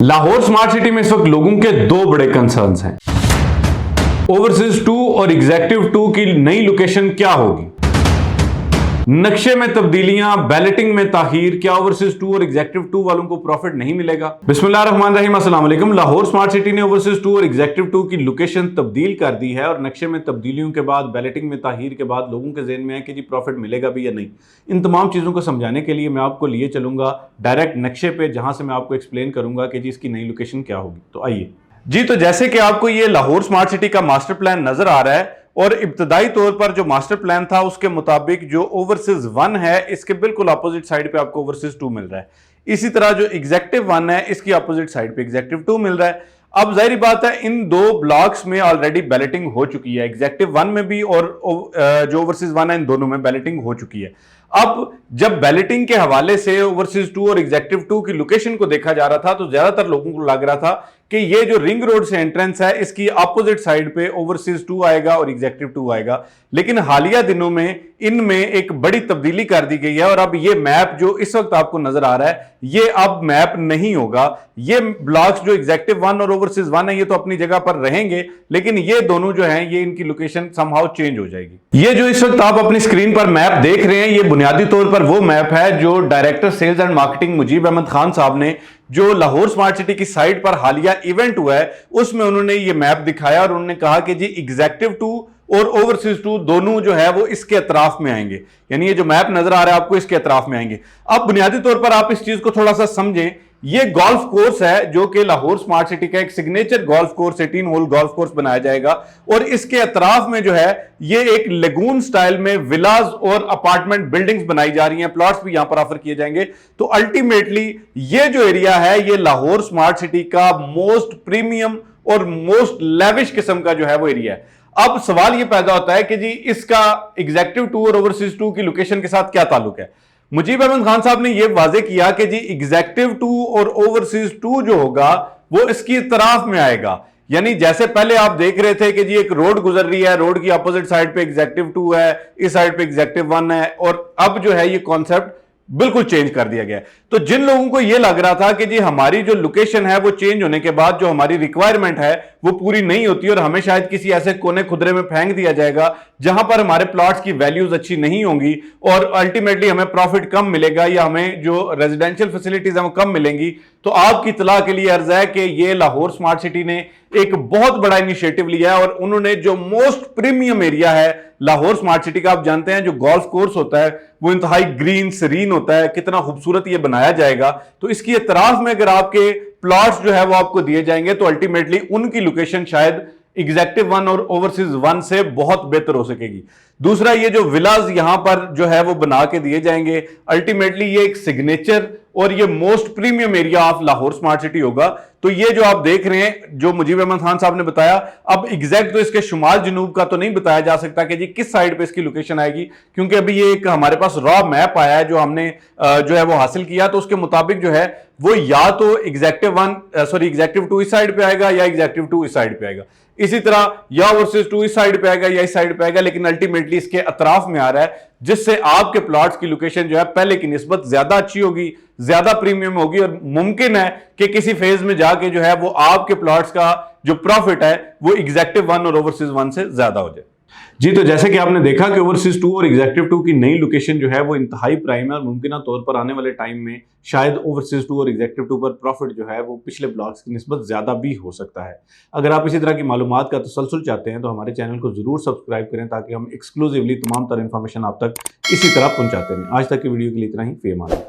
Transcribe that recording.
Lahore smart city में इस वक्त लोगों के दो बड़े कंसर्न्स हैं। ओवरसीज 2 और एग्जेक्टिव 2 की नई लोकेशन क्या होगी, नक्शे में तब्दीलियां, बैलेटिंग में ताखीर, क्या ओवरसीज 2 और एग्जेक्टिव 2 वालों को प्रॉफिट नहीं मिलेगा। बिस्मिल्लाहिर्रहमानिर्रहीम, अस्सलाम वालेकुम। लाहौर स्मार्ट सिटी ने ओवरसीज 2 और एग्जेक्टिव 2 की लोकेशन तब्दील कर दी है और नक्शे में तब्दीलियों के बाद, बैलेटिंग में ताखीर के बाद लोगों के ज़हन में है कि जी प्रॉफिट मिलेगा भी या नहीं। इन तमाम चीज़ों को समझाने के लिए मैं आपको लिए चलूंगा डायरेक्ट नक्शे पे, जहां से मैं आपको एक्सप्लेन करूंगा कि जी इसकी नई लोकेशन क्या होगी। तो आइए जी। तो जैसे कि आपको ये लाहौर स्मार्ट सिटी का मास्टर प्लान नजर आ रहा है और इब्तदाई तौर पर जो मास्टर प्लान था उसके मुताबिक जो ओवरसीज 1 है इसके बिल्कुल अपोजिट साइड पे आपको ओवरसीज 2 मिल रहा है। इसी तरह जो एग्जेक्टिव 1 है इसकी अपोजिट साइड पे एग्जेक्टिव 2 मिल रहा है। अब जाहिर बात है इन दो ब्लॉक्स में ऑलरेडी बैलेटिंग हो चुकी है, एग्जेक्टिव 1 में भी और जो ओवरसीज 1 है इन दोनों में बैलेटिंग हो चुकी है। अब जब बैलेटिंग के हवाले से ओवरसीज 2 और एग्जेक्टिव 2 की लोकेशन को देखा जा रहा था तो ज्यादातर लोगों को लग रहा था कि ये जो रिंग रोड से एंट्रेंस है इसकी अपोजिट साइड पे ओवरसीज 2 आएगा और एग्जेक्टिव 2 आएगा। लेकिन हालिया दिनों में इनमें एक बड़ी तब्दीली कर दी गई है और अब ये मैप जो इस वक्त आपको नजर आ रहा है ये अब मैप नहीं होगा। ये ब्लॉक्स जो एग्जेक्टिव 1 और ओवरसीज 1 है ये तो अपनी जगह पर रहेंगे, लेकिन ये दोनों जो हैं ये इनकी लोकेशन समहाउ चेंज हो जाएगी। ये जो इस वक्त आप अपनी स्क्रीन पर मैप देख रहे हैं ये बुनियादी तौर पर वो मैप है जो director sales and marketing Mujeeb Ahmed Khan साहब ने जो लाहौर स्मार्ट सिटी की साइट पर हालिया इवेंट हुआ है उसमें उन्होंने ये मैप दिखाया और उन्होंने कहा कि जी एग्जेक्टिव 2 और ओवरसीज 2 दोनों जो है वो इसके अतराफ में आएंगे, यानी ये जो मैप नजर आ रहा है आपको इसके अतराफ में आएंगे। अब बुनियादी तौर पर आप इस चीज को थोड़ा सा समझें। ये गोल्फ कोर्स है जो कि लाहौर स्मार्ट सिटी का एक signature golf course 18 hole golf course बनाया जाएगा और इसके अतराफ में जो है ये एक लेगून स्टाइल में विलाज और अपार्टमेंट बिल्डिंग्स बनाई जा रही हैं, प्लॉट्स भी यहां पर ऑफर किए जाएंगे। तो अल्टीमेटली ये जो एरिया है ये लाहौर स्मार्ट सिटी का मोस्ट प्रीमियम और मोस्ट लेविश किस्म का जो है वो एरिया है। अब सवाल ये पैदा होता है कि जी इसका एग्जेक्टिव 2 और ओवरसीज 2 की लोकेशन के साथ क्या ताल्लुक है। मुजीब अहमद खान साहब ने यह वाजे किया कि जी एग्जेक्टिव 2 और ओवरसीज 2 जो होगा वो इसकी तरफ में आएगा। यानी जैसे पहले आप देख रहे थे कि जी एक रोड गुजर रही है, रोड की अपोजिट साइड पे एग्जेक्टिव 2 है, इस साइड पे एग्जेक्टिव 1 है, और अब जो है ये कॉन्सेप्ट बिल्कुल चेंज कर दिया गया। तो जिन लोगों को यह लग रहा था कि जी हमारी जो लोकेशन है वो चेंज होने के बाद जो हमारी रिक्वायरमेंट है वो पूरी नहीं होती और हमें शायद किसी ऐसे कोने खुदरे में फेंक दिया जाएगा जहां पर हमारे प्लॉट्स की वैल्यूज अच्छी नहीं होंगी और अल्टीमेटली हमें प्रॉफिट कम मिलेगा या हमें जो रेजिडेंशियल फैसिलिटीज हैं वो कम मिलेंगी, तो आपकी इत्तला के लिए अर्ज है कि ये लाहौर स्मार्ट सिटी ने एक बहुत बड़ा इनिशिएटिव लिया है और उन्होंने जो मोस्ट प्रीमियम एरिया है लाहौर स्मार्ट सिटी का, आप जानते हैं जो गोल्फ कोर्स होता है वो इंतहाई ग्रीन सरीन होता है, कितना खूबसूरत ये बनाया जाएगा। तो इसकी इतराफ में अगर आपके प्लॉट्स जो है वो आपको दिए जाएंगे तो अल्टीमेटली उनकी लोकेशन शायद एग्जेक्टिव 1 और ओवरसीज 1 से बहुत बेहतर हो सकेगी। दूसरा, ये जो विलाज यहां पर जो है वो बना के दिए जाएंगे, अल्टीमेटली ये एक सिग्नेचर और ये most premium area of Lahore smart city होगा। तो ये जो आप देख रहे हैं जो मुजीब अहमद खान साहब ने बताया, अब एग्जैक्ट तो इसके शुमाल जनूब का तो नहीं बताया जा सकता कि जी किस साइड पे इसकी लोकेशन आएगी, क्योंकि अभी ये एक हमारे पास रॉ मैप आया है जो हमने जो है वो हासिल किया, तो उसके मुताबिक जो है वो या तो एग्जेक्टिव 2 इस साइड पे आएगा या एग्जेक्टिव 2 इस साइड पे आएगा, इसी तरह या ओवरसीज 2 इस साइड पे आएगा या इस साइड पे आएगा, लेकिन अल्टीमेटली इसके अतराफ में आ रहा है जिससे आपके प्लॉट्स की लोकेशन जो है पहले की निस्बत ज्यादा अच्छी होगी, ज्यादा प्रीमियम होगी और मुमकिन है कि किसी फेज में जाके जो है वो आपके प्लॉट्स का जो प्रॉफिट है वो एग्जेक्टिव 1 और ओवरसीज 1 से ज्यादा हो जाए। जी, तो जैसे कि आपने देखा कि ओवरसीज 2 और एग्जेक्टिव 2 की नई लोकेशन जो है वो इंतहाई प्राइम है और मुमकिन तौर पर आने वाले टाइम में शायद ओवरसीज 2 और एग्जेक्टिव 2 पर प्रॉफिट जो है वो पिछले ब्लॉक्स की निस्बत ज्यादा भी हो सकता है। अगर आप इसी तरह की मालूमात का तसलसल चाहते हैं तो हमारे चैनल को जरूर सब्सक्राइब करें ताकि हम एक्सक्लूसिवली तमाम तरह इंफॉर्मेशन आप तक इसी तरह पहुंचाते रहें। आज तक की वीडियो के लिए इतना ही। फी अमान।